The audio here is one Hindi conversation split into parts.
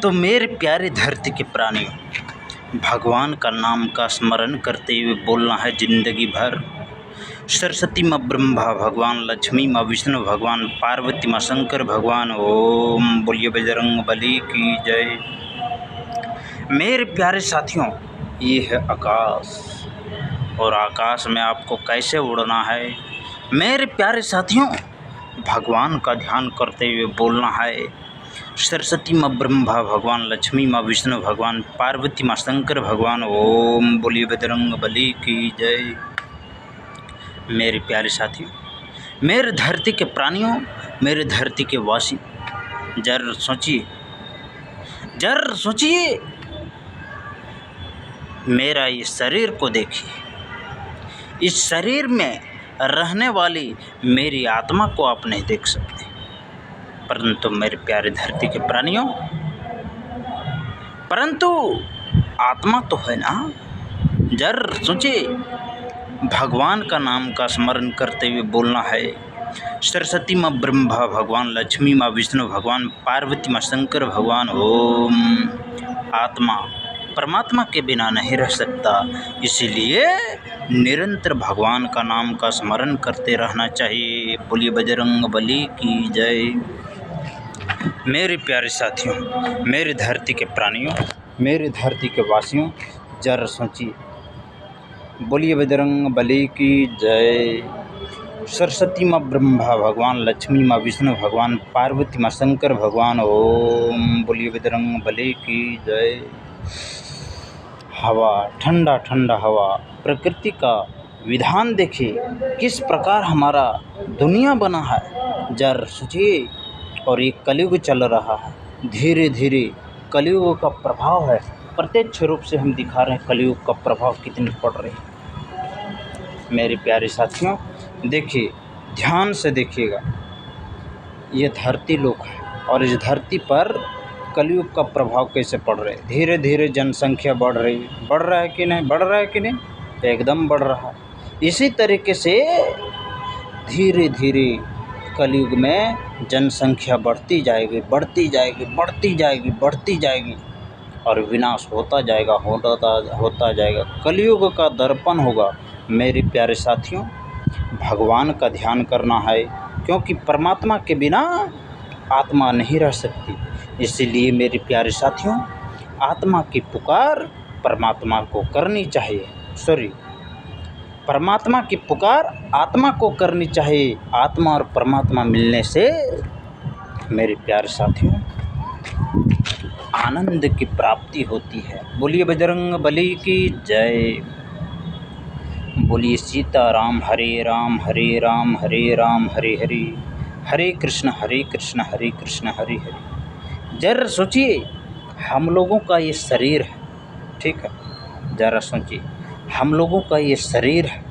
तो मेरे प्यारे धरती के प्राणियों, भगवान का नाम का स्मरण करते हुए बोलना है जिंदगी भर। सरस्वती माँ ब्रह्मा भगवान, लक्ष्मी माँ विष्णु भगवान, पार्वती माँ शंकर भगवान। ओम बोलिए बजरंग बली की जय। मेरे प्यारे साथियों, ये है आकाश और आकाश में आपको कैसे उड़ना है। मेरे प्यारे साथियों, भगवान का ध्यान करते हुए बोलना है सरस्वती माँ ब्रह्मा भगवान, लक्ष्मी माँ विष्णु भगवान, पार्वती माँ शंकर भगवान। ओम बोलिए बजरंग बली की जय। मेरे प्यारे साथियों, मेरे धरती के प्राणियों, मेरे धरती के वासी, जर सोचिए, मेरा इस शरीर को देखिए। इस शरीर में रहने वाली मेरी आत्मा को आप नहीं देख सकते, परंतु मेरे प्यारे धरती के प्राणियों, परंतु आत्मा तो है ना। जर सोचिए, भगवान का नाम का स्मरण करते हुए बोलना है सरस्वती माँ ब्रह्मा भगवान, लक्ष्मी माँ विष्णु भगवान, पार्वती माँ शंकर भगवान। ओम। आत्मा परमात्मा के बिना नहीं रह सकता, इसीलिए निरंतर भगवान का नाम का स्मरण करते रहना चाहिए। बोलिए बजरंग बली की जय। मेरे प्यारे साथियों, मेरे धरती के प्राणियों, मेरे धरती के वासियों, जरा सोचिए। बोलिए बजरंग बली की जय। सरस्वती माँ ब्रह्मा भगवान, लक्ष्मी माँ विष्णु भगवान, पार्वती माँ शंकर भगवान। ओम बोलिए बजरंग बली की जय। हवा, ठंडा ठंडा हवा, प्रकृति का विधान देखिए, किस प्रकार हमारा दुनिया बना है, जरा सोचिए। और ये कलयुग चल रहा है, धीरे धीरे कलयुग का प्रभाव है, प्रत्यक्ष रूप से हम दिखा रहे हैं कलयुग का प्रभाव कितनी पड़ रही है। मेरे प्यारे साथियों, देखिए, ध्यान से देखिएगा, ये धरती लोक है और इस धरती पर कलयुग का प्रभाव कैसे पड़ रहा है। धीरे धीरे जनसंख्या बढ़ रही है, बढ़ रहा है कि नहीं, बढ़ रहा है कि नहीं, एकदम बढ़ रहा है। इसी तरीके से धीरे धीरे कलयुग में जनसंख्या बढ़ती जाएगी, बढ़ती जाएगी, बढ़ती जाएगी, बढ़ती जाएगी और विनाश होता जाएगा, होता जाएगा। कलयुग का दर्पण होगा। मेरे प्यारे साथियों, भगवान का ध्यान करना है, क्योंकि परमात्मा के बिना आत्मा नहीं रह सकती। इसीलिए मेरे प्यारे साथियों, आत्मा की पुकार परमात्मा को करनी चाहिए। परमात्मा की पुकार आत्मा को करनी चाहिए। आत्मा और परमात्मा मिलने से मेरे प्यारे साथियों आनंद की प्राप्ति होती है। बोलिए बजरंग बली की जय। बोलिए सीताराम, हरे राम हरे राम, हरे राम हरे हरे, हरे कृष्ण हरे कृष्ण हरे हरे। जरा सोचिए, हम लोगों का ये शरीर है, ठीक है, जरा सोचिए, हम लोगों का ये शरीर है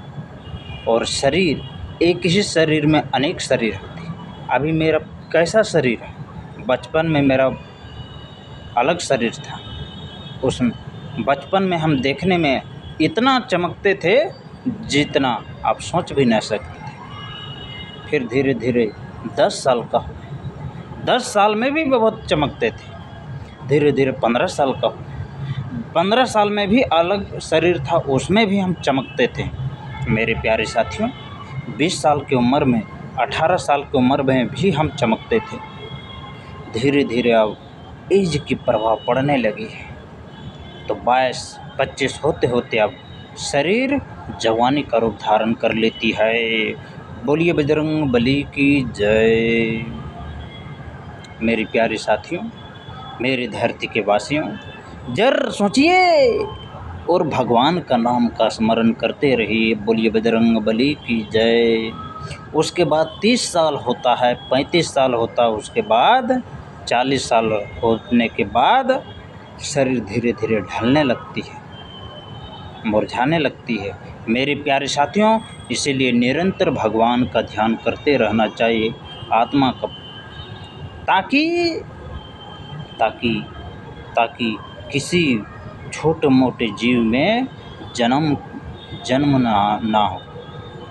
और शरीर, एक ही शरीर में अनेक शरीर होते हैं। अभी मेरा कैसा शरीर है, बचपन में मेरा अलग शरीर था। उस बचपन में हम देखने में इतना चमकते थे जितना आप सोच भी नहीं सकते थे। फिर धीरे धीरे 10 साल का हो, 10 साल में भी बहुत चमकते थे। धीरे धीरे 15 साल का हो, 15 साल में भी अलग शरीर था, उसमें भी हम चमकते थे। मेरे प्यारे साथियों, 20 साल की उम्र में, 18 साल की उम्र में भी हम चमकते थे। धीरे धीरे अब एज की प्रभाव पड़ने लगी है, तो 22-25 होते होते अब शरीर जवानी का रूप धारण कर लेती है। बोलिए बजरंग बली की जय। मेरे प्यारे साथियों, मेरे धरती के वासियों, जरा सोचिए और भगवान का नाम का स्मरण करते रहिए। बोलिए बजरंग बली की जय। उसके बाद 30 साल होता है, 35 साल होता है, उसके बाद 40 साल होने के बाद शरीर धीरे धीरे ढलने लगती है, मुरझाने लगती है। मेरे प्यारे साथियों, इसीलिए निरंतर भगवान का ध्यान करते रहना चाहिए आत्मा का, ताकि किसी छोटे मोटे जीव में जन्म ना हो।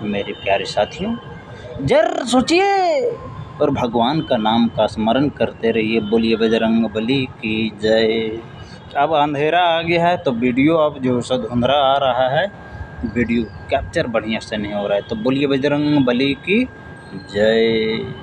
मेरे प्यारे साथियों, जरा सोचिए, और भगवान का नाम का स्मरण करते रहिए। बोलिए बजरंग बली की जय। अब अंधेरा आ गया है तो वीडियो अब जो है धुंधला आ रहा है, वीडियो कैप्चर बढ़िया से नहीं हो रहा है, तो बोलिए बजरंग बली की जय।